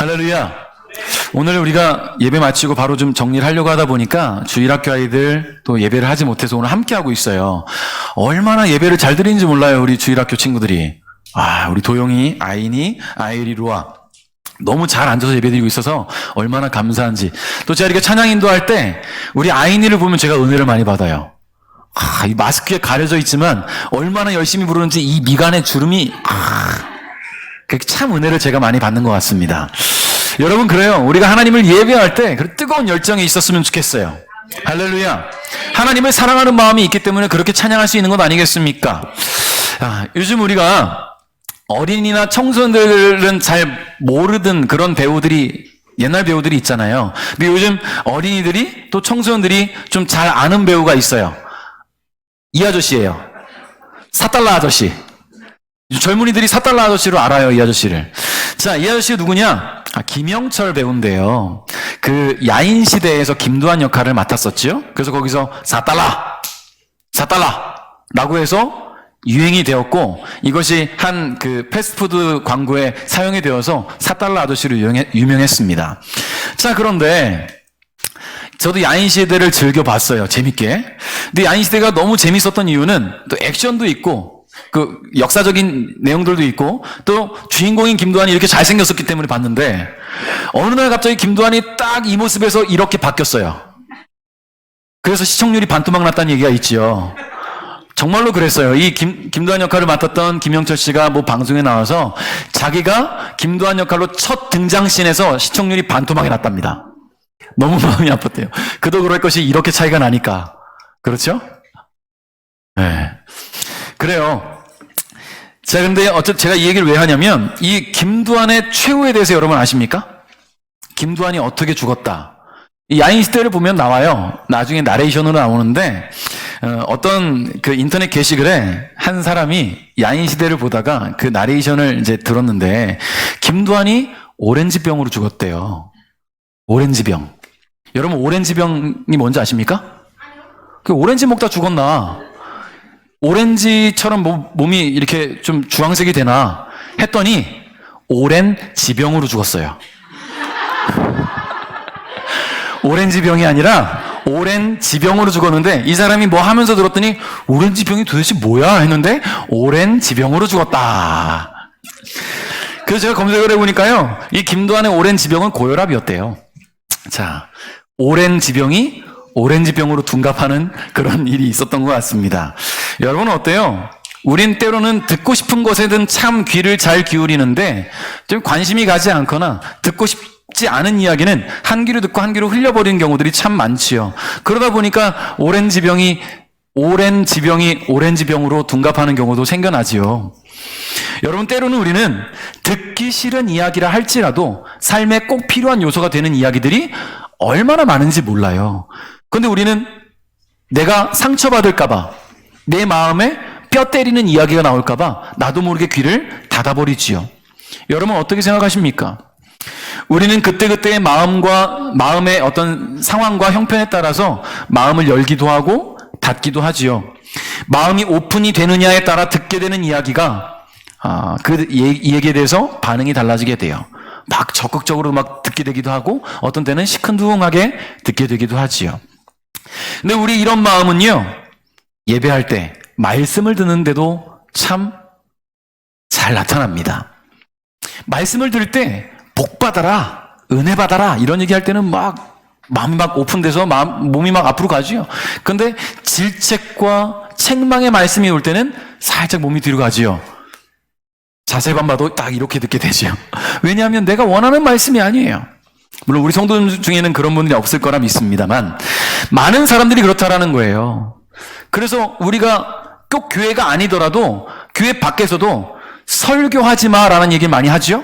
할렐루야. 오늘 우리가 예배 마치고 바로 좀 정리를 하려고 하다 보니까 주일학교 아이들 또 예배를 하지 못해서 오늘 함께 하고 있어요. 얼마나 예배를 잘 드리는지 몰라요, 우리 주일학교 친구들이. 우리 도영이, 아인이, 아이리, 루아. 너무 잘 앉아서 예배드리고 있어서 얼마나 감사한지. 또 제가 이렇게 찬양 인도할 때 우리 아인이를 보면 제가 은혜를 많이 받아요. 이 마스크에 가려져 있지만 얼마나 열심히 부르는지 이 미간의 주름이 참 은혜를 제가 많이 받는 것 같습니다. 여러분, 그래요. 우리가 하나님을 예배할 때 그 뜨거운 열정이 있었으면 좋겠어요. 할렐루야. 하나님을 사랑하는 마음이 있기 때문에 그렇게 찬양할 수 있는 것 아니겠습니까? 요즘 우리가 어린이나 청소년들은 잘 모르던 그런 배우들이, 옛날 배우들이 있잖아요. 근데 요즘 어린이들이 또 청소년들이 좀 잘 아는 배우가 있어요. 이 아저씨예요. 4달러 아저씨. 젊은이들이 4달러 아저씨로 알아요, 이 아저씨를. 자, 이 아저씨가 누구냐? 김영철 배우인데요. 그 야인시대에서 김두한 역할을 맡았었죠. 그래서 거기서 4달러라고 해서 유행이 되었고, 이것이 한 그 패스트푸드 광고에 사용이 되어서 4달러 아저씨로 유명했습니다. 자, 그런데 저도 야인시대를 즐겨봤어요. 재밌게. 근데 야인시대가 너무 재밌었던 이유는 또 액션도 있고 그 역사적인 내용들도 있고 또 주인공인 김두한이 이렇게 잘생겼었기 때문에 봤는데, 어느 날 갑자기 김두한이 딱 이 모습에서 이렇게 바뀌었어요. 그래서 시청률이 반토막 났다는 얘기가 있지요. 정말로 그랬어요. 이 김두한 역할을 맡았던 김영철 씨가 뭐 방송에 나와서 자기가 김두한 역할로 첫 등장씬에서 시청률이 반토막이 났답니다. 너무 마음이 아팠대요. 그도 그럴 것이 이렇게 차이가 나니까. 그렇죠? 네. 그래요. 자, 근데 어쨌든 제가 이 얘기를 왜 하냐면, 이 김두한의 최후에 대해서 여러분 아십니까? 김두한이 어떻게 죽었다. 이 야인시대를 보면 나와요. 나중에 나레이션으로 나오는데, 어떤 그 인터넷 게시글에 한 사람이 야인시대를 보다가 그 나레이션을 이제 들었는데, 김두한이 오렌지병으로 죽었대요. 오렌지병. 여러분, 오렌지병이 뭔지 아십니까? 그 오렌지 먹다 죽었나? 오렌지처럼 몸이 이렇게 좀 주황색이 되나 했더니 오렌 지병으로 죽었어요. 오렌지병이 아니라 오렌 지병으로 죽었는데, 이 사람이 뭐 하면서 들었더니 오렌지병이 도대체 뭐야 했는데 오렌 지병으로 죽었다. 그래서 제가 검색을 해보니까요, 이 김두한의 오렌 지병은 고혈압이었대요. 자, 오렌 지병이 오렌지병으로 둔갑하는 그런 일이 있었던 것 같습니다. 여러분은 어때요? 우린 때로는 듣고 싶은 것에든 참 귀를 잘 기울이는데 좀 관심이 가지 않거나 듣고 싶지 않은 이야기는 한 귀로 듣고 한 귀로 흘려버리는 경우들이 참 많지요. 그러다 보니까 오렌지병이 오렌지병으로 둔갑하는 경우도 생겨나지요. 여러분, 때로는 우리는 듣기 싫은 이야기라 할지라도 삶에 꼭 필요한 요소가 되는 이야기들이 얼마나 많은지 몰라요. 그런데 우리는 내가 상처받을까봐, 내 마음에 뼈 때리는 이야기가 나올까봐 나도 모르게 귀를 닫아버리지요. 여러분, 어떻게 생각하십니까? 우리는 그때그때의 마음의 어떤 상황과 형편에 따라서 마음을 열기도 하고 닫기도 하지요. 마음이 오픈이 되느냐에 따라 듣게 되는 이야기가 이 얘기에 대해서 반응이 달라지게 돼요. 막 적극적으로 막 듣게 되기도 하고 어떤 때는 시큰둥하게 듣게 되기도 하지요. 근데 우리 이런 마음은요, 예배할 때 말씀을 듣는데도 참 잘 나타납니다. 말씀을 들을 때 복 받아라, 은혜 받아라 이런 얘기할 때는 막 마음이 막 오픈돼서 몸이 막 앞으로 가지요. 그런데 질책과 책망의 말씀이 올 때는 살짝 몸이 뒤로 가지요. 자세만 봐도 딱 이렇게 듣게 되죠. 왜냐하면 내가 원하는 말씀이 아니에요. 물론 우리 성도 중에는 그런 분들이 없을 거라 믿습니다만 많은 사람들이 그렇다라는 거예요. 그래서 우리가 꼭 교회가 아니더라도 교회 밖에서도 설교하지 마라는 얘기를 많이 하죠.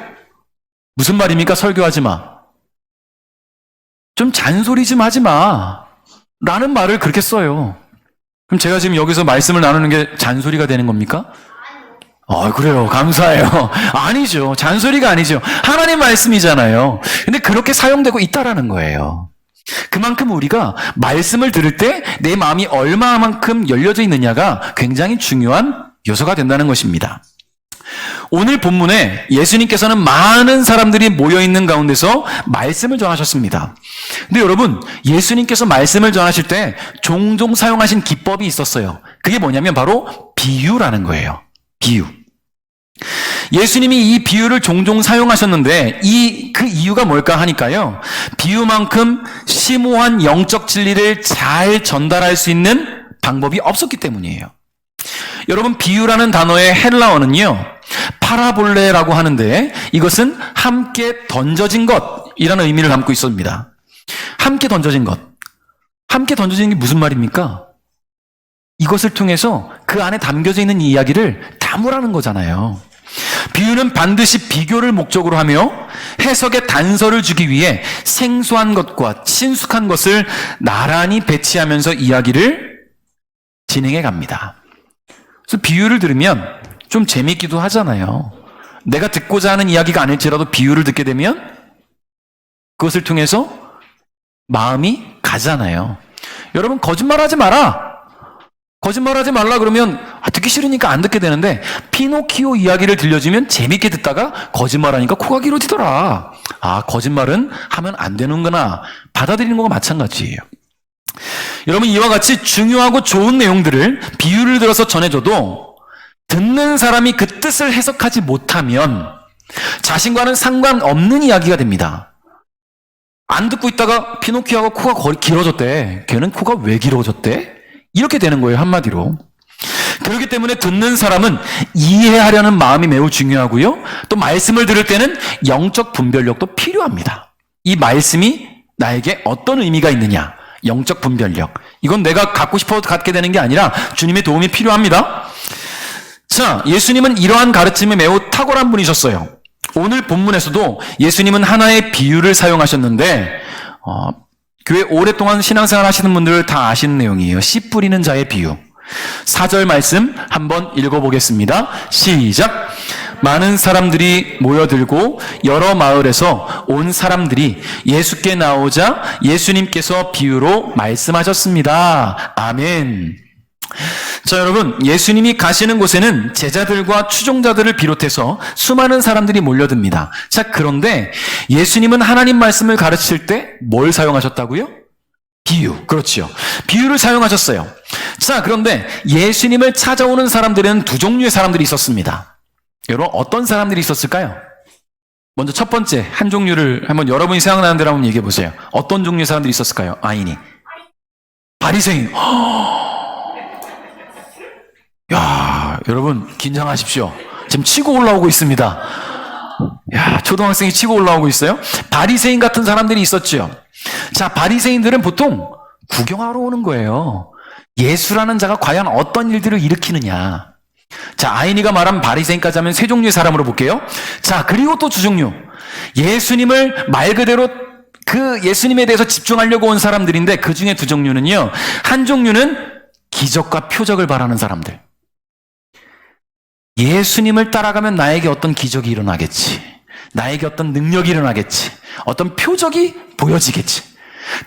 무슨 말입니까? 설교하지 마. 좀 잔소리 좀 하지 마 라는 말을 그렇게 써요. 그럼 제가 지금 여기서 말씀을 나누는 게 잔소리가 되는 겁니까? 그래요. 감사해요. 아니죠. 잔소리가 아니죠. 하나님 말씀이잖아요. 근데 그렇게 사용되고 있다라는 거예요. 그만큼 우리가 말씀을 들을 때 내 마음이 얼마만큼 열려져 있느냐가 굉장히 중요한 요소가 된다는 것입니다. 오늘 본문에 예수님께서는 많은 사람들이 모여있는 가운데서 말씀을 전하셨습니다. 근데 여러분, 예수님께서 말씀을 전하실 때 종종 사용하신 기법이 있었어요. 그게 뭐냐면 바로 비유라는 거예요. 비유. 예수님이 이 비유를 종종 사용하셨는데 그 이유가 뭘까 하니까요. 비유만큼 심오한 영적 진리를 잘 전달할 수 있는 방법이 없었기 때문이에요. 여러분, 비유라는 단어의 헬라어는요, 파라볼레라고 하는데 이것은 함께 던져진 것이라는 의미를 담고 있습니다. 함께 던져진 것. 함께 던져진 게 무슨 말입니까? 이것을 통해서 그 안에 담겨져 있는 이야기를 담으라는 거잖아요. 비유는 반드시 비교를 목적으로 하며 해석에 단서를 주기 위해 생소한 것과 친숙한 것을 나란히 배치하면서 이야기를 진행해 갑니다. 그래서 비유를 들으면 좀 재밌기도 하잖아요. 내가 듣고자 하는 이야기가 아닐지라도 비유를 듣게 되면 그것을 통해서 마음이 가잖아요. 여러분, 거짓말하지 마라. 거짓말하지 말라 그러면 듣기 싫으니까 안 듣게 되는데 피노키오 이야기를 들려주면 재밌게 듣다가 거짓말하니까 코가 길어지더라. 거짓말은 하면 안 되는구나. 받아들이는 거가 마찬가지예요. 여러분, 이와 같이 중요하고 좋은 내용들을 비유를 들어서 전해줘도 듣는 사람이 그 뜻을 해석하지 못하면 자신과는 상관없는 이야기가 됩니다. 안 듣고 있다가 피노키오가 코가 길어졌대. 걔는 코가 왜 길어졌대? 이렇게 되는 거예요, 한마디로. 그렇기 때문에 듣는 사람은 이해하려는 마음이 매우 중요하고요. 또 말씀을 들을 때는 영적 분별력도 필요합니다. 이 말씀이 나에게 어떤 의미가 있느냐. 영적 분별력. 이건 내가 갖고 싶어도 갖게 되는 게 아니라 주님의 도움이 필요합니다. 자, 예수님은 이러한 가르침이 매우 탁월한 분이셨어요. 오늘 본문에서도 예수님은 하나의 비유를 사용하셨는데 교회 오랫동안 신앙생활 하시는 분들 다 아시는 내용이에요. 씨 뿌리는 자의 비유. 4절 말씀 한번 읽어보겠습니다. 시작. 많은 사람들이 모여들고 여러 마을에서 온 사람들이 예수께 나오자 예수님께서 비유로 말씀하셨습니다. 아멘. 자, 여러분, 예수님이 가시는 곳에는 제자들과 추종자들을 비롯해서 수많은 사람들이 몰려듭니다. 자, 그런데 예수님은 하나님 말씀을 가르칠 때 뭘 사용하셨다고요? 비유. 그렇죠. 비유를 사용하셨어요. 자, 그런데 예수님을 찾아오는 사람들은 두 종류의 사람들이 있었습니다. 여러분, 어떤 사람들이 있었을까요? 먼저 첫 번째 한 종류를 한번 여러분이 생각나는 대로 한번 얘기해 보세요. 어떤 종류의 사람들이 있었을까요? 아이니. 바리새인. 야, 여러분 긴장하십시오. 지금 치고 올라오고 있습니다. 야, 초등학생이 치고 올라오고 있어요. 바리새인 같은 사람들이 있었죠. 자, 바리새인들은 보통 구경하러 오는 거예요. 예수라는 자가 과연 어떤 일들을 일으키느냐. 자, 아이니가 말한 바리새인까지 하면 세 종류의 사람으로 볼게요. 자, 그리고 또 두 종류. 예수님을 말 그대로 그 예수님에 대해서 집중하려고 온 사람들인데 그 중에 두 종류는요. 한 종류는 기적과 표적을 바라는 사람들. 예수님을 따라가면 나에게 어떤 기적이 일어나겠지. 나에게 어떤 능력이 일어나겠지. 어떤 표적이 보여지겠지.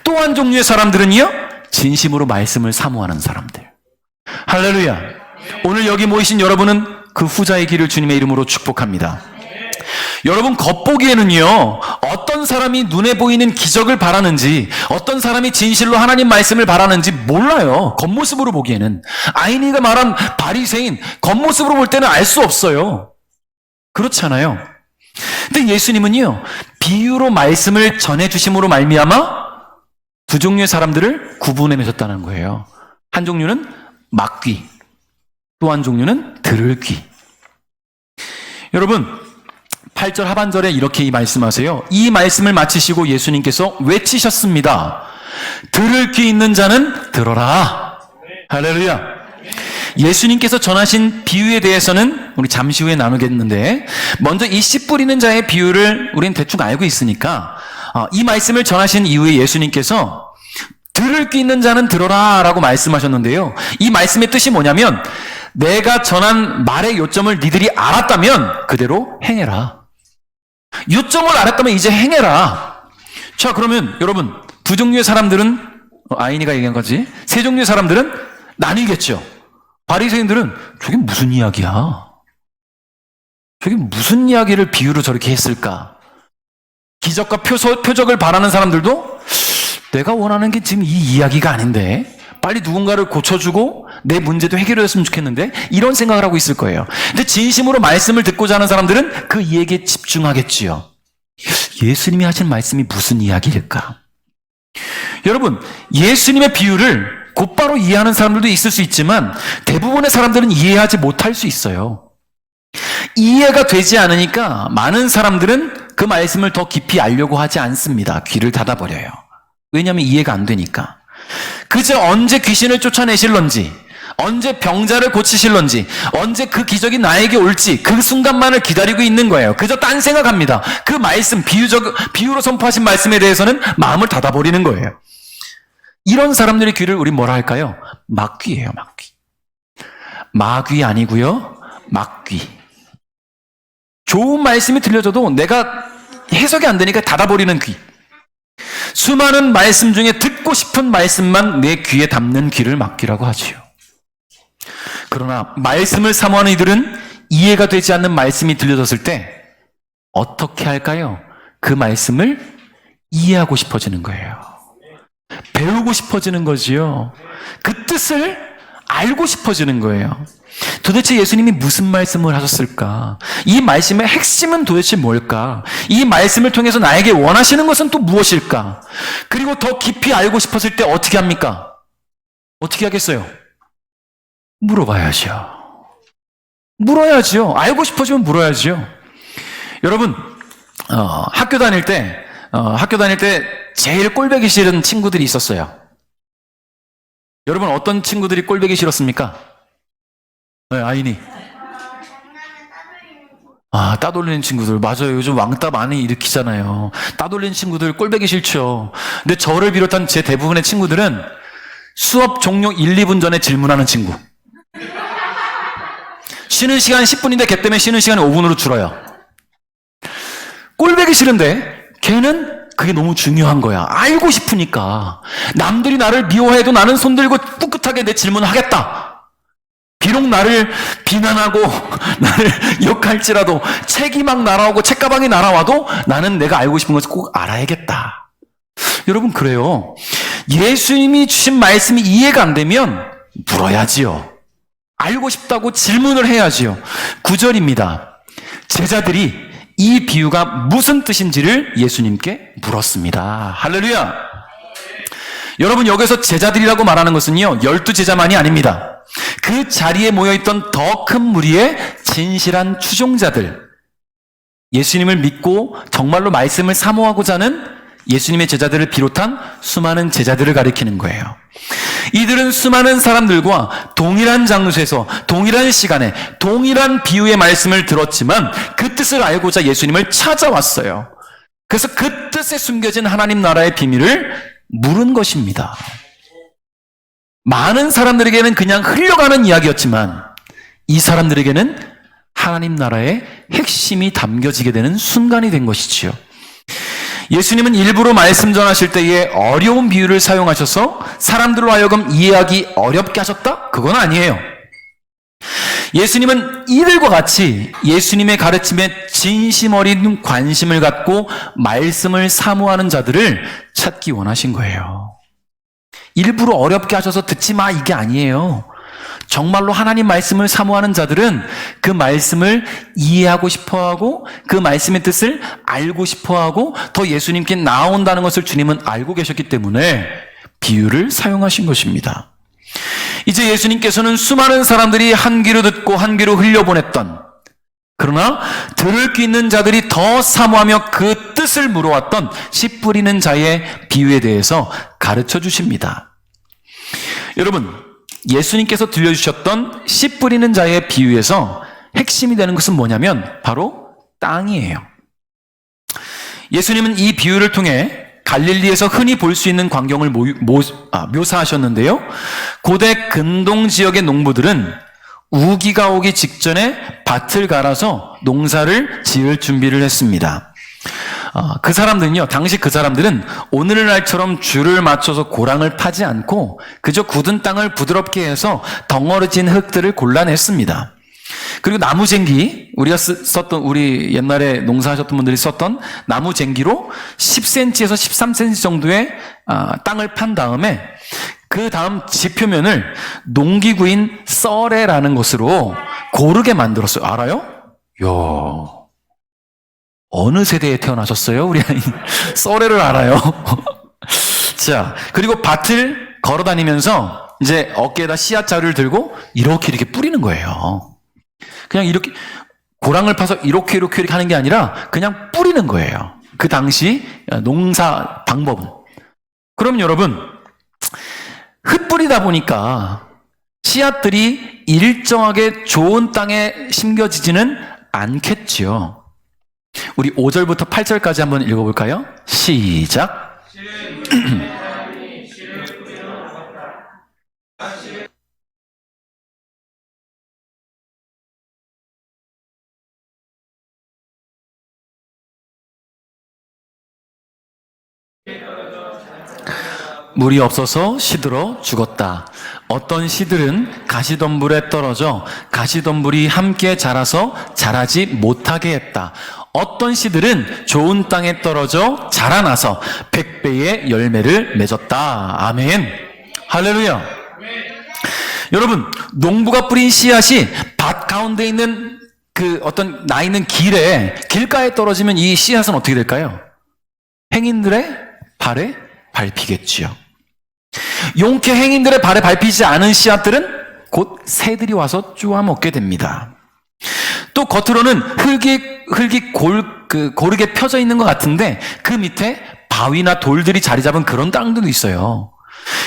또 한 종류의 사람들은요. 진심으로 말씀을 사모하는 사람들. 할렐루야. 오늘 여기 모이신 여러분은 그 후자의 길을 주님의 이름으로 축복합니다. 여러분, 겉보기에는요, 어떤 사람이 눈에 보이는 기적을 바라는지, 어떤 사람이 진실로 하나님 말씀을 바라는지 몰라요. 겉모습으로 보기에는. 아이니가 말한 바리새인, 겉모습으로 볼 때는 알 수 없어요. 그렇잖아요. 근데 예수님은요, 비유로 말씀을 전해주심으로 말미암아 두 종류의 사람들을 구분해내셨다는 거예요. 한 종류는 막귀, 또 한 종류는 들을 귀. 여러분, 8절 하반절에 이렇게 말씀하세요. 이 말씀을 마치시고 예수님께서 외치셨습니다. 들을 귀 있는 자는 들어라. 할렐루야. 예수님께서 전하신 비유에 대해서는 우리 잠시 후에 나누겠는데 먼저 이 씨 뿌리는 자의 비유를 우리는 대충 알고 있으니까 이 말씀을 전하신 이후에 예수님께서 들을 귀 있는 자는 들어라 라고 말씀하셨는데요. 이 말씀의 뜻이 뭐냐면 내가 전한 말의 요점을 니들이 알았다면 그대로 행해라. 요점을 알았다면 이제 행해라. 자, 그러면 여러분, 두 종류의 사람들은 아이니가 얘기한 거지. 세 종류의 사람들은 나뉘겠죠. 바리새인들은 저게 무슨 이야기야? 저게 무슨 이야기를 비유로 저렇게 했을까? 기적과 표적을 바라는 사람들도 내가 원하는 게 지금 이 이야기가 아닌데 빨리 누군가를 고쳐주고 내 문제도 해결했으면 좋겠는데 이런 생각을 하고 있을 거예요. 근데 진심으로 말씀을 듣고자 하는 사람들은 그 이야기에 집중하겠지요. 예수님이 하신 말씀이 무슨 이야기일까? 여러분, 예수님의 비유를 곧바로 이해하는 사람들도 있을 수 있지만 대부분의 사람들은 이해하지 못할 수 있어요. 이해가 되지 않으니까 많은 사람들은 그 말씀을 더 깊이 알려고 하지 않습니다. 귀를 닫아버려요. 왜냐하면 이해가 안 되니까. 그저 언제 귀신을 쫓아내실런지, 언제 병자를 고치실런지, 언제 그 기적이 나에게 올지 그 순간만을 기다리고 있는 거예요. 그저 딴 생각합니다. 그 말씀, 비유로 선포하신 말씀에 대해서는 마음을 닫아버리는 거예요. 이런 사람들의 귀를 우리 뭐라 할까요? 막귀예요, 막귀. 마귀 아니고요, 막귀. 좋은 말씀이 들려줘도 내가 해석이 안 되니까 닫아버리는 귀. 수많은 말씀 중에 듣고 싶은 말씀만 내 귀에 담는 귀를 막귀라고 하지요. 그러나 말씀을 사모하는 이들은 이해가 되지 않는 말씀이 들려졌을 때 어떻게 할까요? 그 말씀을 이해하고 싶어지는 거예요. 배우고 싶어지는 거지요. 그 뜻을 알고 싶어지는 거예요. 도대체 예수님이 무슨 말씀을 하셨을까? 이 말씀의 핵심은 도대체 뭘까? 이 말씀을 통해서 나에게 원하시는 것은 또 무엇일까? 그리고 더 깊이 알고 싶었을 때 어떻게 합니까? 어떻게 하겠어요? 물어봐야죠. 물어야죠. 알고 싶어지면 물어야죠. 여러분, 학교 다닐 때 제일 꼴보기 싫은 친구들이 있었어요. 여러분, 어떤 친구들이 꼴보기 싫었습니까? 네, 아이니. 따돌리는 친구들. 맞아요. 요즘 왕따 많이 일으키잖아요. 따돌리는 친구들 꼴보기 싫죠. 근데 저를 비롯한 제 대부분의 친구들은 수업 종료 1, 2분 전에 질문하는 친구. 쉬는 시간 10분인데 걔 때문에 쉬는 시간이 5분으로 줄어요. 꼴보기 싫은데 걔는 그게 너무 중요한 거야. 알고 싶으니까. 남들이 나를 미워해도 나는 손들고 꿋꿋하게 내 질문을 하겠다. 비록 나를 비난하고 나를 욕할지라도 책이 막 날아오고 책가방이 날아와도 나는 내가 알고 싶은 것을 꼭 알아야겠다. 여러분, 그래요. 예수님이 주신 말씀이 이해가 안 되면 물어야지요. 알고 싶다고 질문을 해야지요. 9절입니다. 제자들이 이 비유가 무슨 뜻인지를 예수님께 물었습니다. 할렐루야. 여러분, 여기서 제자들이라고 말하는 것은요, 12제자만이 아닙니다. 그 자리에 모여있던 더 큰 무리의 진실한 추종자들, 예수님을 믿고 정말로 말씀을 사모하고자 하는 예수님의 제자들을 비롯한 수많은 제자들을 가리키는 거예요. 이들은 수많은 사람들과 동일한 장소에서 동일한 시간에 동일한 비유의 말씀을 들었지만 그 뜻을 알고자 예수님을 찾아왔어요. 그래서 그 뜻에 숨겨진 하나님 나라의 비밀을 물은 것입니다. 많은 사람들에게는 그냥 흘려가는 이야기였지만 이 사람들에게는 하나님 나라의 핵심이 담겨지게 되는 순간이 된 것이지요. 예수님은 일부러 말씀 전하실 때에 어려운 비유를 사용하셔서 사람들로 하여금 이해하기 어렵게 하셨다? 그건 아니에요. 예수님은 이들과 같이 예수님의 가르침에 진심 어린 관심을 갖고 말씀을 사모하는 자들을 찾기 원하신 거예요. 일부러 어렵게 하셔서 듣지 마, 이게 아니에요. 정말로 하나님 말씀을 사모하는 자들은 그 말씀을 이해하고 싶어하고 그 말씀의 뜻을 알고 싶어하고 더 예수님께 나아온다는 것을 주님은 알고 계셨기 때문에 비유를 사용하신 것입니다. 이제 예수님께서는 수많은 사람들이 한 귀로 듣고 한 귀로 흘려보냈던, 그러나 들을 귀 있는 자들이 더 사모하며 그 뜻을 물어왔던 씨 뿌리는 자의 비유에 대해서 가르쳐 주십니다. 여러분, 예수님께서 들려주셨던 씨 뿌리는 자의 비유에서 핵심이 되는 것은 뭐냐면 바로 땅이에요. 예수님은 이 비유를 통해 갈릴리에서 흔히 볼 수 있는 광경을 묘사하셨는데요. 고대 근동 지역의 농부들은 우기가 오기 직전에 밭을 갈아서 농사를 지을 준비를 했습니다. 그 사람들은요, 당시 그 사람들은 오늘날처럼 줄을 맞춰서 고랑을 파지 않고 그저 굳은 땅을 부드럽게 해서 덩어리진 흙들을 골라냈습니다. 그리고 나무쟁기, 우리가 썼던, 우리 옛날에 농사하셨던 분들이 썼던 나무쟁기로 10cm에서 13cm 정도의 땅을 판 다음에 그 다음 지표면을 농기구인 썰애라는 것으로 고르게 만들었어요. 알아요? 이야, 어느 세대에 태어나셨어요? 우리 아이 썰애를 알아요. 자, 그리고 밭을 걸어 다니면서 이제 어깨에다 씨앗 자루를 들고 이렇게 뿌리는 거예요. 그냥 이렇게 고랑을 파서 이렇게 하는 게 아니라 그냥 뿌리는 거예요. 그 당시 농사 방법은. 그럼 여러분, 흙뿌리다 보니까 씨앗들이 일정하게 좋은 땅에 심겨지지는 않겠지요. 우리 5절부터 8절까지 한번 읽어볼까요? 시작. 물이 없어서 시들어 죽었다. 어떤 씨들은 가시덤불에 떨어져 가시덤불이 함께 자라서 자라지 못하게 했다. 어떤 씨들은 좋은 땅에 떨어져 자라나서 100배의 열매를 맺었다. 아멘. 할렐루야. 여러분, 농부가 뿌린 씨앗이 밭 가운데 있는 그 어떤 나 있는 길가에 떨어지면 이 씨앗은 어떻게 될까요? 행인들의 발에 밟히겠지요. 용케 행인들의 발에 밟히지 않은 씨앗들은 곧 새들이 와서 쪼아먹게 됩니다. 또 겉으로는 흙이 고르게 펴져 있는 것 같은데 그 밑에 바위나 돌들이 자리 잡은 그런 땅들도 있어요.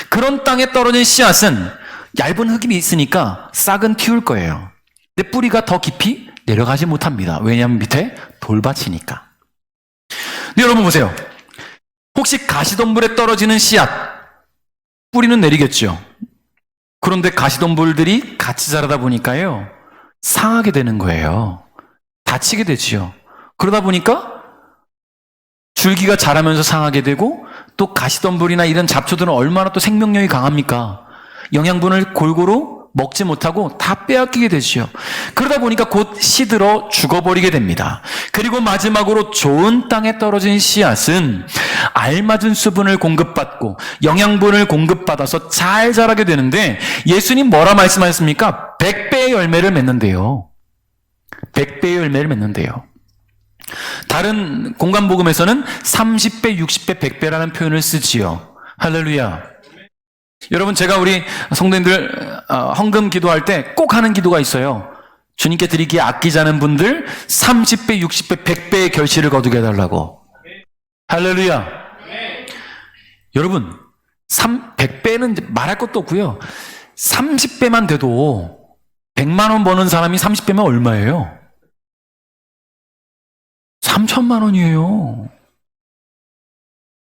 그런 땅에 떨어진 씨앗은 얇은 흙이 있으니까 싹은 틔울 거예요. 근데 뿌리가 더 깊이 내려가지 못합니다. 왜냐하면 밑에 돌밭이니까. 근데 여러분 보세요. 혹시 가시덤불에 떨어지는 씨앗, 뿌리는 내리겠죠. 그런데 가시덤불들이 같이 자라다 보니까요, 상하게 되는 거예요. 다치게 되지요. 그러다 보니까 줄기가 자라면서 상하게 되고, 또 가시덤불이나 이런 잡초들은 얼마나 또 생명력이 강합니까? 영양분을 골고루 먹지 못하고 다 빼앗기게 되지요. 그러다 보니까 곧 시들어 죽어버리게 됩니다. 그리고 마지막으로 좋은 땅에 떨어진 씨앗은 알맞은 수분을 공급받고 영양분을 공급받아서 잘 자라게 되는데, 예수님 뭐라 말씀하셨습니까? 100배의 열매를 맺는데요. 100배의 열매를 맺는데요. 다른 공간복음에서는 30배, 60배, 100배라는 표현을 쓰지요. 할렐루야. 여러분, 제가 우리 성도님들 헌금 기도할 때 꼭 하는 기도가 있어요. 주님께 드리기에 아끼지 않은 분들 30배, 60배, 100배의 결실을 거두게 해달라고. 할렐루야. 여러분, 100배는 말할 것도 없고요. 30배만 돼도 100만 원 버는 사람이 30배면 얼마예요? 3천만 원이에요.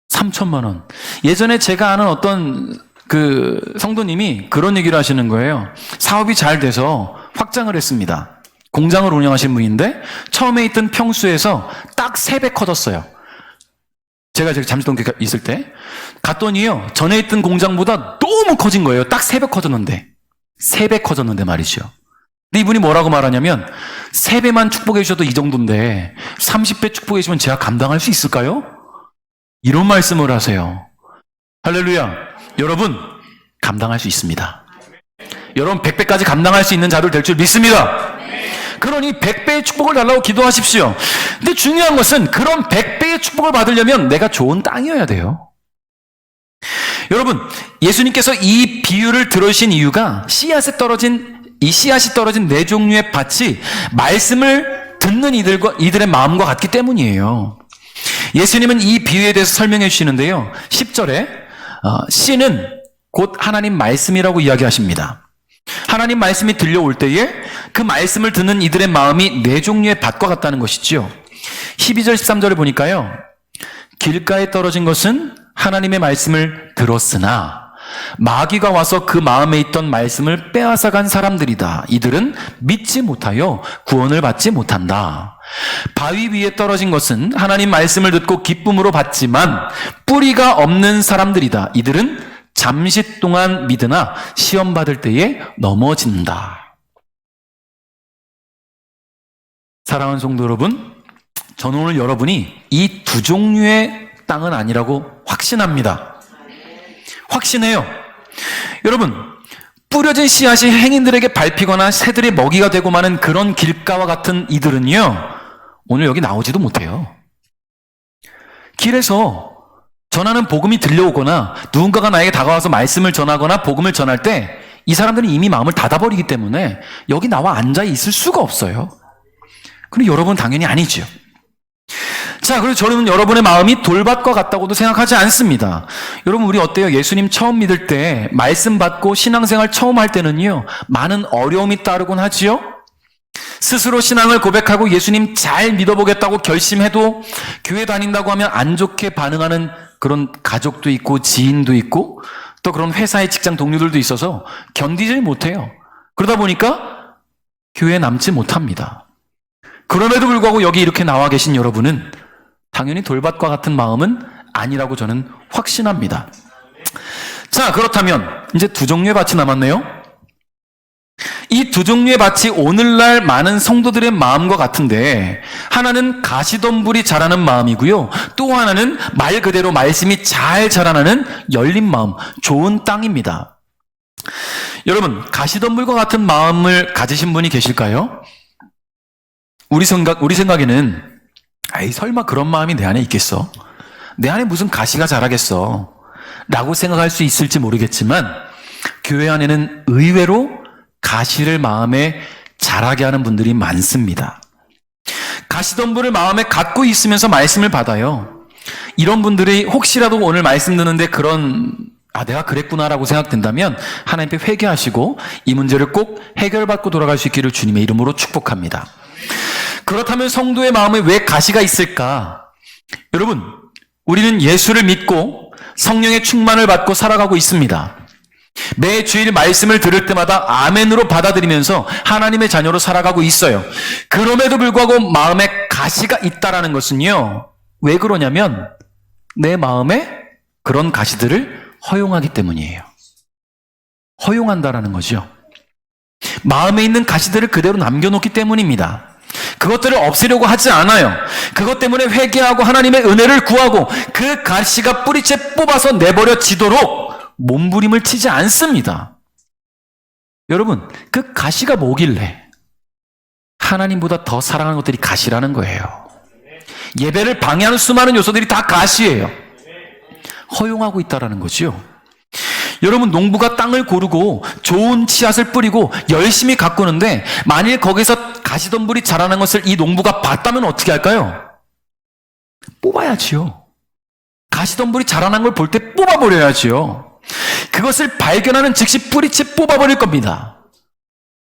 3천만 원. 예전에 제가 아는 어떤 그 성도님이 그런 얘기를 하시는 거예요. 사업이 잘 돼서 확장을 했습니다. 공장을 운영하신 분인데 처음에 있던 평수에서 딱 3배 커졌어요. 제가 잠시동에 있을 때 갔더니요, 전에 있던 공장보다 너무 커진 거예요. 딱 3배 커졌는데. 3배 커졌는데 말이죠. 근데 이분이 뭐라고 말하냐면, 3배만 축복해 주셔도 이 정도인데 30배 축복해 주시면 제가 감당할 수 있을까요? 이런 말씀을 하세요. 할렐루야. 여러분, 감당할 수 있습니다. 여러분, 100배까지 감당할 수 있는 자들 될 줄 믿습니다. 그러니 100배의 축복을 달라고 기도하십시오. 근데 중요한 것은 그런 100배의 축복을 받으려면 내가 좋은 땅이어야 돼요. 여러분, 예수님께서 이 비유를 들으신 이유가 씨앗이 떨어진 네 종류의 밭이 말씀을 듣는 이들의 마음과 같기 때문이에요. 예수님은 이 비유에 대해서 설명해 주시는데요. 10절에 씨는 곧 하나님 말씀이라고 이야기하십니다. 하나님 말씀이 들려올 때에 그 말씀을 듣는 이들의 마음이 네 종류의 밭과 같다는 것이지요. 12절 13절을 보니까요, 길가에 떨어진 것은 하나님의 말씀을 들었으나 마귀가 와서 그 마음에 있던 말씀을 빼앗아간 사람들이다. 이들은 믿지 못하여 구원을 받지 못한다. 바위 위에 떨어진 것은 하나님 말씀을 듣고 기쁨으로 받지만 뿌리가 없는 사람들이다. 이들은 잠시 동안 믿으나 시험 받을 때에 넘어진다. 사랑하는 성도 여러분, 저는 오늘 여러분이 이 두 종류의 땅은 아니라고 확신합니다. 확신해요. 여러분, 뿌려진 씨앗이 행인들에게 밟히거나 새들의 먹이가 되고 마는 그런 길가와 같은 이들은요, 오늘 여기 나오지도 못해요. 길에서 전하는 복음이 들려오거나 누군가가 나에게 다가와서 말씀을 전하거나 복음을 전할 때 이 사람들은 이미 마음을 닫아버리기 때문에 여기 나와 앉아 있을 수가 없어요. 근데 여러분은 당연히 아니죠. 자, 그래서 저는 여러분의 마음이 돌밭과 같다고도 생각하지 않습니다. 여러분, 우리 어때요? 예수님 처음 믿을 때, 말씀 받고 신앙생활 처음 할 때는요, 많은 어려움이 따르곤 하지요? 스스로 신앙을 고백하고 예수님 잘 믿어보겠다고 결심해도 교회 다닌다고 하면 안 좋게 반응하는 그런 가족도 있고 지인도 있고 또 그런 회사의 직장 동료들도 있어서 견디질 못해요. 그러다 보니까 교회에 남지 못합니다. 그럼에도 불구하고 여기 이렇게 나와 계신 여러분은 당연히 돌밭과 같은 마음은 아니라고 저는 확신합니다. 자, 그렇다면 이제 두 종류의 밭이 남았네요. 이 두 종류의 밭이 오늘날 많은 성도들의 마음과 같은데, 하나는 가시덤불이 자라는 마음이고요, 또 하나는 말 그대로 말씀이 잘 자라나는 열린 마음, 좋은 땅입니다. 여러분, 가시덤불과 같은 마음을 가지신 분이 계실까요? 우리 생각에는 아이, 설마 그런 마음이 내 안에 있겠어? 내 안에 무슨 가시가 자라겠어? 라고 생각할 수 있을지 모르겠지만 교회 안에는 의외로 가시를 마음에 자라게 하는 분들이 많습니다. 가시덤불을 마음에 갖고 있으면서 말씀을 받아요. 이런 분들이 혹시라도 오늘 말씀 듣는데 내가 그랬구나라고 생각된다면 하나님께 회개하시고 이 문제를 꼭 해결받고 돌아갈 수 있기를 주님의 이름으로 축복합니다. 그렇다면 성도의 마음에 왜 가시가 있을까? 여러분, 우리는 예수를 믿고 성령의 충만을 받고 살아가고 있습니다. 매 주일 말씀을 들을 때마다 아멘으로 받아들이면서 하나님의 자녀로 살아가고 있어요. 그럼에도 불구하고 마음에 가시가 있다라는 것은요, 왜 그러냐면 내 마음에 그런 가시들을 허용하기 때문이에요. 허용한다라는 거죠. 마음에 있는 가시들을 그대로 남겨놓기 때문입니다. 그것들을 없애려고 하지 않아요. 그것 때문에 회개하고 하나님의 은혜를 구하고 그 가시가 뿌리채 뽑아서 내버려지도록 몸부림을 치지 않습니다. 여러분, 그 가시가 뭐길래 하나님보다 더 사랑하는 것들이 가시라는 거예요. 예배를 방해하는 수많은 요소들이 다 가시예요. 허용하고 있다라는 거죠. 여러분, 농부가 땅을 고르고 좋은 씨앗을 뿌리고 열심히 가꾸는데 만일 거기서 가시덤불이 자라는 것을 이 농부가 봤다면 어떻게 할까요? 뽑아야지요. 가시덤불이 자라는 걸 볼 때 뽑아버려야지요. 그것을 발견하는 즉시 뿌리채 뽑아버릴 겁니다.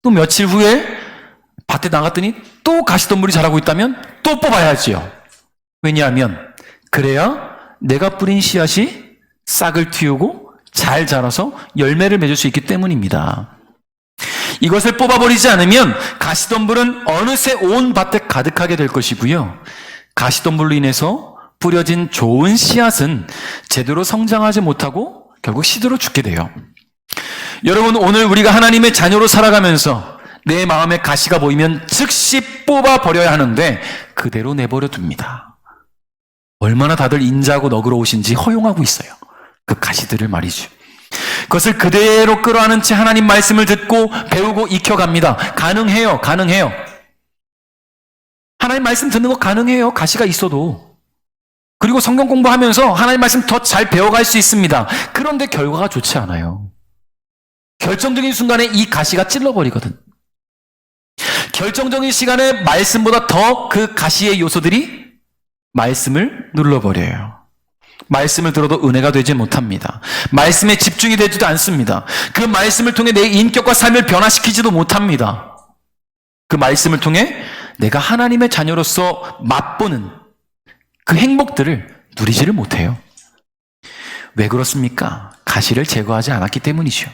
또 며칠 후에 밭에 나갔더니 또 가시덤불이 자라고 있다면 또 뽑아야지요. 왜냐하면 그래야 내가 뿌린 씨앗이 싹을 틔우고 잘 자라서 열매를 맺을 수 있기 때문입니다. 이것을 뽑아버리지 않으면 가시덤불은 어느새 온 밭에 가득하게 될 것이고요, 가시덤불로 인해서 뿌려진 좋은 씨앗은 제대로 성장하지 못하고 결국 시들어 죽게 돼요. 여러분, 오늘 우리가 하나님의 자녀로 살아가면서 내 마음에 가시가 보이면 즉시 뽑아버려야 하는데 그대로 내버려 둡니다. 얼마나 다들 인자하고 너그러우신지 허용하고 있어요. 그 가시들을 말이죠. 그것을 그대로 끌어안은 채 하나님 말씀을 듣고 배우고 익혀갑니다. 가능해요. 하나님 말씀 듣는 거 가능해요. 가시가 있어도. 그리고 성경 공부하면서 하나님 말씀 더 잘 배워갈 수 있습니다. 그런데 결과가 좋지 않아요. 결정적인 순간에 이 가시가 찔러버리거든. 결정적인 시간에 말씀보다 더 그 가시의 요소들이 말씀을 눌러버려요. 말씀을 들어도 은혜가 되지 못합니다. 말씀에 집중이 되지도 않습니다. 그 말씀을 통해 내 인격과 삶을 변화시키지도 못합니다. 그 말씀을 통해 내가 하나님의 자녀로서 맛보는 그 행복들을 누리지를 못해요. 왜 그렇습니까? 가시를 제거하지 않았기 때문이죠.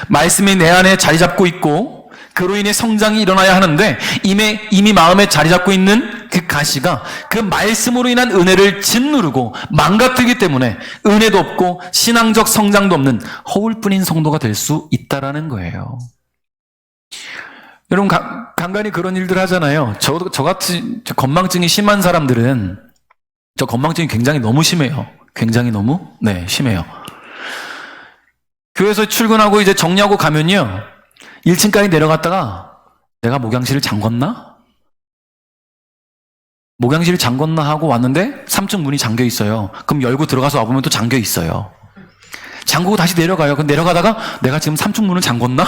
말씀이 내 안에 자리 잡고 있고 그로 인해 성장이 일어나야 하는데 이미 마음에 자리 잡고 있는 그 가시가 그 말씀으로 인한 은혜를 짓누르고 망가뜨리기 때문에 은혜도 없고 신앙적 성장도 없는 허울뿐인 성도가 될 수 있다라는 거예요. 여러분, 간간히 그런 일들 하잖아요. 저같이 건망증이 심한 사람들은, 저 건망증이 굉장히 너무 심해요. 굉장히 너무, 네, 심해요. 교회에서 출근하고 이제 정리하고 가면요, 1층까지 내려갔다가 내가 목양실을 잠궜나? 목양실을 잠궜나 하고 왔는데 3층 문이 잠겨 있어요. 그럼 열고 들어가서 와보면 또 잠겨 있어요. 잠그고 다시 내려가요. 그럼 내려가다가 내가 지금 3층 문을 잠궜나?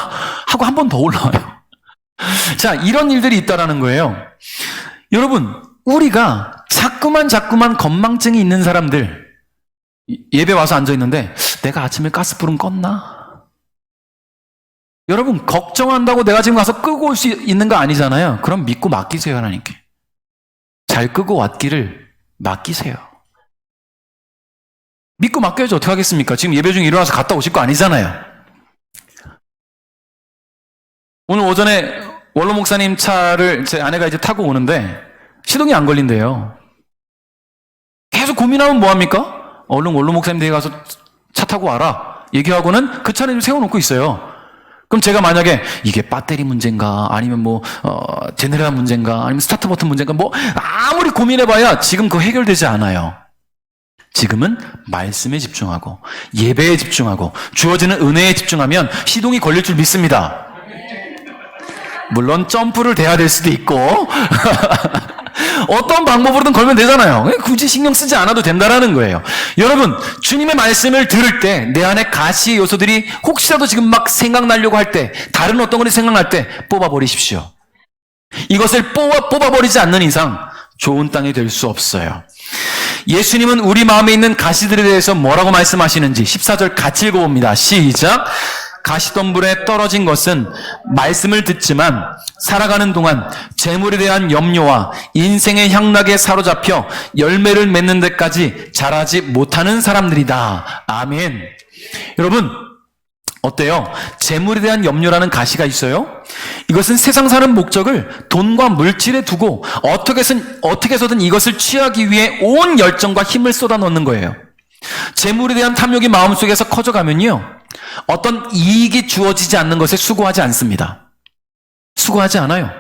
하고 한 번 더 올라와요. 자, 이런 일들이 있다라는 거예요. 여러분, 우리가 자꾸만 건망증이 있는 사람들, 예배 와서 앉아있는데 내가 아침에 가스불은 껐나? 여러분, 걱정한다고 내가 지금 가서 끄고 올 수 있는 거 아니잖아요. 그럼 믿고 맡기세요, 하나님께. 잘 끄고 왔기를 맡기세요. 믿고 맡겨야지 어떻게 하겠습니까? 지금 예배 중에 일어나서 갔다 오실 거 아니잖아요. 오늘 오전에 원로 목사님 차를 제 아내가 이제 타고 오는데 시동이 안 걸린대요. 계속 고민하면 뭐합니까? 얼른 원로 목사님 댁에 가서 차 타고 와라 얘기하고는 그 차를 세워놓고 있어요. 그럼 제가 만약에 이게 배터리 문제인가 아니면 제네레이터 문제인가 아니면 스타트 버튼 문제인가 아무리 고민해봐야 지금 그거 해결되지 않아요. 지금은 말씀에 집중하고 예배에 집중하고 주어지는 은혜에 집중하면 시동이 걸릴 줄 믿습니다. 물론 점프를 대야 될 수도 있고 어떤 방법으로든 걸면 되잖아요. 굳이 신경 쓰지 않아도 된다라는 거예요. 여러분, 주님의 말씀을 들을 때 내 안에 가시의 요소들이 혹시라도 지금 막 생각나려고 할 때, 다른 어떤 것이 생각날 때 뽑아버리십시오. 이것을 뽑아버리지 않는 이상 좋은 땅이 될 수 없어요. 예수님은 우리 마음에 있는 가시들에 대해서 뭐라고 말씀하시는지 14절 같이 읽어봅니다. 시작. 가시덤불에 떨어진 것은 말씀을 듣지만 살아가는 동안 재물에 대한 염려와 인생의 향락에 사로잡혀 열매를 맺는 데까지 자라지 못하는 사람들이다. 아멘. 여러분, 어때요? 재물에 대한 염려라는 가시가 있어요? 이것은 세상 사는 목적을 돈과 물질에 두고 어떻게 해서든 이것을 취하기 위해 온 열정과 힘을 쏟아넣는 거예요. 재물에 대한 탐욕이 마음속에서 커져가면요, 어떤 이익이 주어지지 않는 것에 수고하지 않습니다. 수고하지 않아요.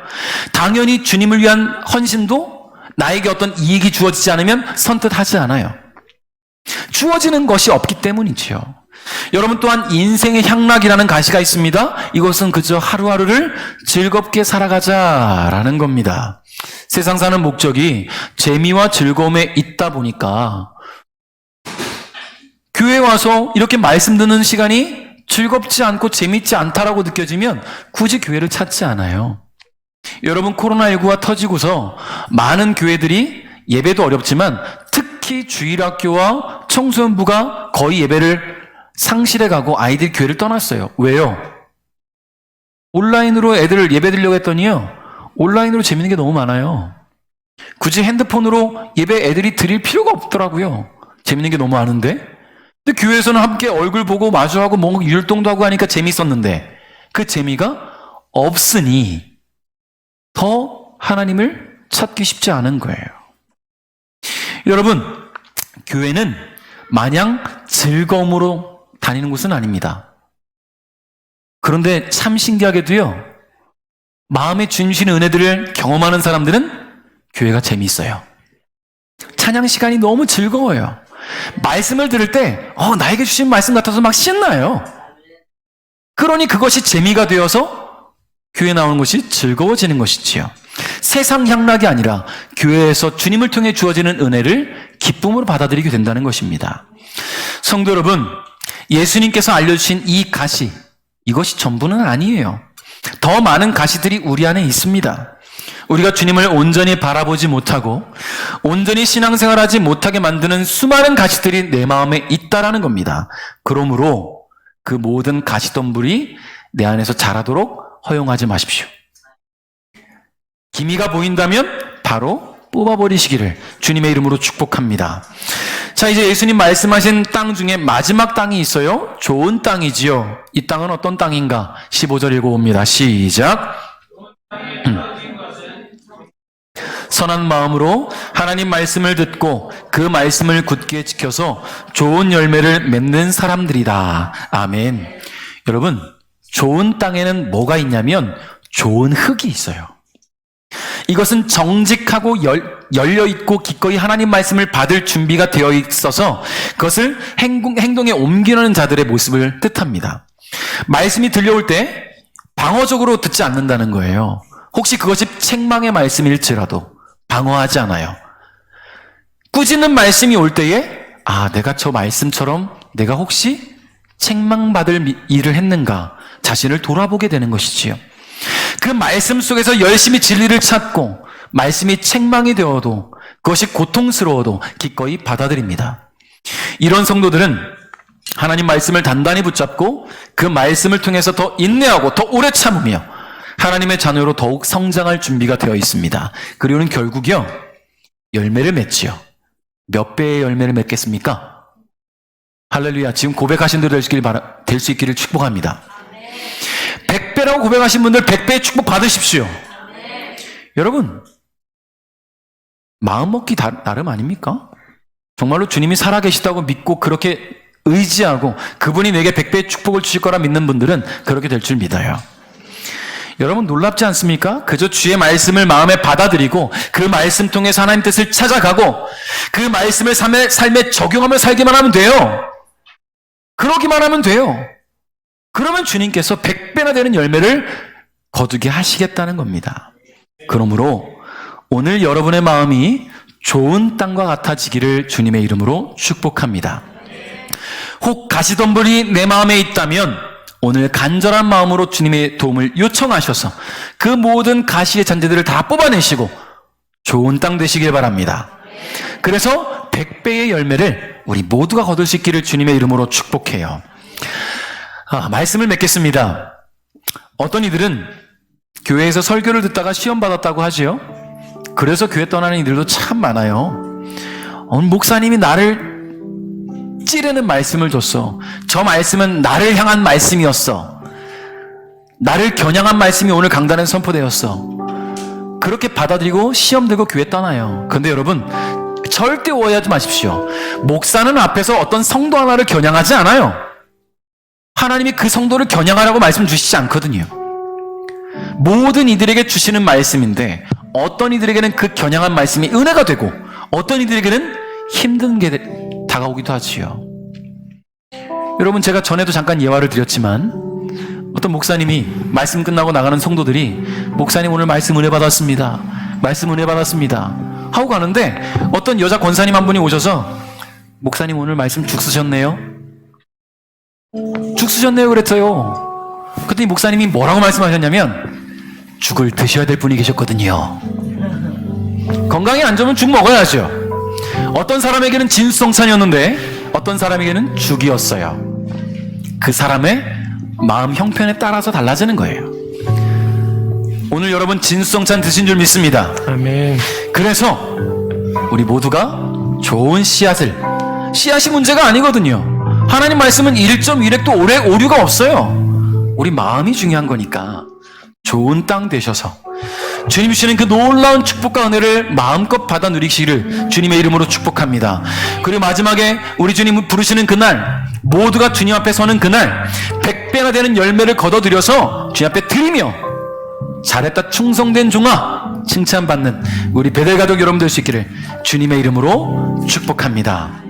당연히 주님을 위한 헌신도 나에게 어떤 이익이 주어지지 않으면 선뜻하지 않아요. 주어지는 것이 없기 때문이지요. 여러분 또한 인생의 향락이라는 가시가 있습니다. 이것은 그저 하루하루를 즐겁게 살아가자라는 겁니다. 세상 사는 목적이 재미와 즐거움에 있다 보니까 교회에 와서 이렇게 말씀 듣는 시간이 즐겁지 않고 재밌지 않다라고 느껴지면 굳이 교회를 찾지 않아요. 여러분, 코로나19가 터지고서 많은 교회들이 예배도 어렵지만 특히 주일학교와 청소년부가 거의 예배를 상실해 가고 아이들 교회를 떠났어요. 왜요? 온라인으로 애들 예배 드리려고 했더니요, 온라인으로 재밌는 게 너무 많아요. 굳이 핸드폰으로 예배 애들이 드릴 필요가 없더라고요. 재밌는 게 너무 많은데. 근데 교회에서는 함께 얼굴 보고 마주하고 뭔가 율동도 하고 하니까 재밌었는데 그 재미가 없으니 더 하나님을 찾기 쉽지 않은 거예요. 여러분, 교회는 마냥 즐거움으로 다니는 곳은 아닙니다. 그런데 참 신기하게도요, 마음에 주신 은혜들을 경험하는 사람들은 교회가 재미있어요. 찬양 시간이 너무 즐거워요. 말씀을 들을 때 나에게 주신 말씀 같아서 막 신나요. 그러니 그것이 재미가 되어서 교회에 나오는 것이 즐거워지는 것이지요. 세상 향락이 아니라 교회에서 주님을 통해 주어지는 은혜를 기쁨으로 받아들이게 된다는 것입니다. 성도 여러분, 예수님께서 알려주신 이 가시, 이것이 전부는 아니에요. 더 많은 가시들이 우리 안에 있습니다. 우리가 주님을 온전히 바라보지 못하고 온전히 신앙생활하지 못하게 만드는 수많은 가시들이 내 마음에 있다라는 겁니다. 그러므로 그 모든 가시덤불이 내 안에서 자라도록 허용하지 마십시오. 기미가 보인다면 바로 뽑아버리시기를 주님의 이름으로 축복합니다. 자, 이제 예수님 말씀하신 땅 중에 마지막 땅이 있어요. 좋은 땅이지요. 이 땅은 어떤 땅인가? 15절 읽어봅니다. 시작. 선한 마음으로 하나님 말씀을 듣고 그 말씀을 굳게 지켜서 좋은 열매를 맺는 사람들이다. 아멘. 여러분, 좋은 땅에는 뭐가 있냐면 좋은 흙이 있어요. 이것은 정직하고 열려있고 기꺼이 하나님 말씀을 받을 준비가 되어 있어서 그것을 행동에 옮기는 자들의 모습을 뜻합니다. 말씀이 들려올 때 방어적으로 듣지 않는다는 거예요. 혹시 그것이 책망의 말씀일지라도 방어하지 않아요. 꾸짖는 말씀이 올 때에 내가 저 말씀처럼 내가 혹시 책망받을 일을 했는가 자신을 돌아보게 되는 것이지요. 그 말씀 속에서 열심히 진리를 찾고 말씀이 책망이 되어도 그것이 고통스러워도 기꺼이 받아들입니다. 이런 성도들은 하나님 말씀을 단단히 붙잡고 그 말씀을 통해서 더 인내하고 더 오래 참으며 하나님의 자녀로 더욱 성장할 준비가 되어 있습니다. 그리고는 결국요 열매를 맺지요. 몇 배의 열매를 맺겠습니까? 할렐루야. 지금 고백하신 대로 될 수 있기를 축복합니다. 100배라고 고백하신 분들 100배의 축복 받으십시오. 여러분 마음먹기 나름 아닙니까? 정말로 주님이 살아계시다고 믿고 그렇게 의지하고 그분이 내게 100배의 축복을 주실 거라 믿는 분들은 그렇게 될 줄 믿어요. 여러분 놀랍지 않습니까? 그저 주의 말씀을 마음에 받아들이고 그 말씀 통해서 하나님 뜻을 찾아가고 그 말씀을 삶에 적용하며 살기만 하면 돼요. 그러기만 하면 돼요. 그러면 주님께서 100배나 되는 열매를 거두게 하시겠다는 겁니다. 그러므로 오늘 여러분의 마음이 좋은 땅과 같아지기를 주님의 이름으로 축복합니다. 혹 가시덤불이 내 마음에 있다면 오늘 간절한 마음으로 주님의 도움을 요청하셔서 그 모든 가시의 잔재들을 다 뽑아내시고 좋은 땅 되시길 바랍니다. 그래서 100배의 열매를 우리 모두가 거둘 수 있기를 주님의 이름으로 축복해요. 말씀을 맺겠습니다. 어떤 이들은 교회에서 설교를 듣다가 시험 받았다고 하지요. 그래서 교회 떠나는 이들도 참 많아요. 목사님이 나를 찌르는 말씀을 줬어. 저 말씀은 나를 향한 말씀이었어. 나를 겨냥한 말씀이 오늘 강단에 선포되었어. 그렇게 받아들이고 시험 들고 교회 떠나요. 근데 여러분 절대 오해하지 마십시오. 목사는 앞에서 어떤 성도 하나를 겨냥하지 않아요. 하나님이 그 성도를 겨냥하라고 말씀 주시지 않거든요. 모든 이들에게 주시는 말씀인데 어떤 이들에게는 그 겨냥한 말씀이 은혜가 되고 어떤 이들에게는 힘든 게 다가오기도 하지요. 여러분 제가 전에도 잠깐 예화를 드렸지만 어떤 목사님이 말씀 끝나고 나가는 성도들이 목사님 오늘 말씀 은혜 받았습니다. 말씀 은혜 받았습니다. 하고 가는데 어떤 여자 권사님 한 분이 오셔서 목사님 오늘 말씀 죽 쓰셨네요. 죽 쓰셨네요 그랬어요. 그랬더니 목사님이 뭐라고 말씀하셨냐면 죽을 드셔야 될 분이 계셨거든요. 건강이 안 좋으면 죽 먹어야죠. 어떤 사람에게는 진수성찬이었는데 어떤 사람에게는 죽이었어요. 그 사람의 마음 형편에 따라서 달라지는 거예요. 오늘 여러분 진수성찬 드신 줄 믿습니다. 아멘. 그래서 우리 모두가 좋은 씨앗이 문제가 아니거든요. 하나님 말씀은 1.1획도 오류가 없어요. 우리 마음이 중요한 거니까 좋은 땅 되셔서 주님 주시는 그 놀라운 축복과 은혜를 마음껏 받아 누리시기를 주님의 이름으로 축복합니다. 그리고 마지막에 우리 주님 부르시는 그날 모두가 주님 앞에 서는 그날 100배나 되는 열매를 거둬들여서 주님 앞에 드리며 잘했다 충성된 종아 칭찬받는 우리 베델 가족 여러분 될 수 있기를 주님의 이름으로 축복합니다.